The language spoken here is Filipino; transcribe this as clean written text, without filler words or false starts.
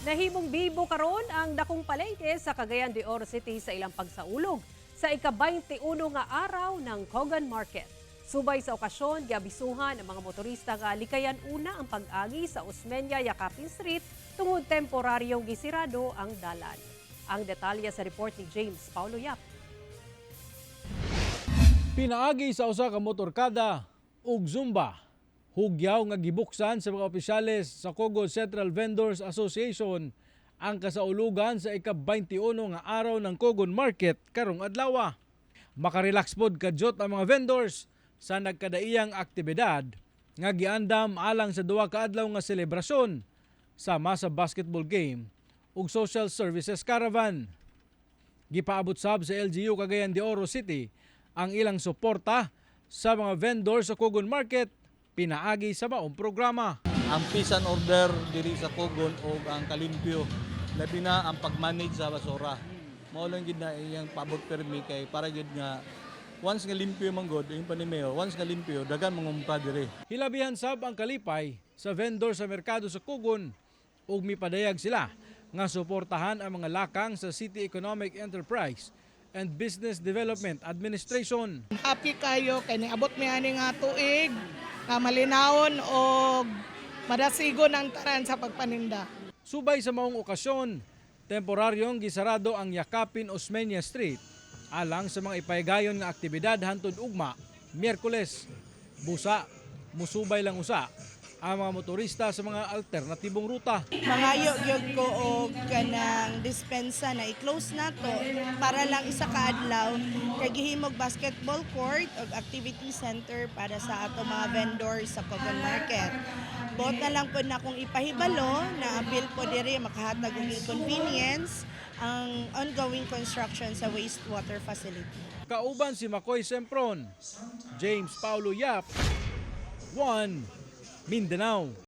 Nahimong bibo karon ang dakong palengke sa Cagayan de Oro City sa ilang pagsaulog sa ika-21 nga araw ng Cogan Market. Subay sa okasyon, giabisuhan ang mga motorista nga likayan una ang pag-agi sa Osmeña Yakapin Street tungod temporaryong gisirado ang dalan. Ang detalye sa report ni James Paulo Yap. Pinaagi sa usa ka motorkada ug zumba. Hugyaw nga gibuksan sa mga opisyales sa Cogon Central Vendors Association ang kasaulugan sa ika-21 nga araw ng Cogon Market karong adlaw. Makarelax pod kadyot ang mga vendors sa nagkadaiyang aktibidad nga giandam alang sa duha ka adlaw nga selebrasyon sama sa basketball game ug social services caravan. Gipaabot sab sa LGU Cagayan de Oro City ang ilang suporta sa mga vendors sa Cogon Market pinaagi sa maong programa. Ang peace and order diri sa Cogon o ang kalimpyo, labi na ang pag-manage sa basura. Mao lang gid na iyang paabot permi kay para gid nga once nga limpyo man god yung panimeo, once nga limpyo dagan mangumpra diri. Hilabihan sab ang kalipay sa vendor sa merkado sa Cogon ug mipadayag sila nga suportahan ang mga lakang sa City Economic Enterprise and Business Development Administration. Happy kayo kay niabot mi ani nga tuig nga malinawon og madasigon ang tanan sa pagpaninda. Subay sa maong okasyon, temporaryong gisarado ang Yakapin Osmeña Street alang sa mga ipahigayon nga aktibidad hantod ugma Miyerkules. Busa, musubay lang usa ang mga motorista sa mga alternatibong ruta. Mangayo gyud ko og kanang dispensa na i-close na to para lang isa ka adlaw kay gihimog basketball court ug activity center para sa ato mga vendors sa Cogon Market. Bot na lang po na kung ipahibalo na apil po diri makahatag og inconvenience ang ongoing construction sa wastewater facility. Kauban si Makoy Sempron, James Paulo Yap, 1 Mindanao.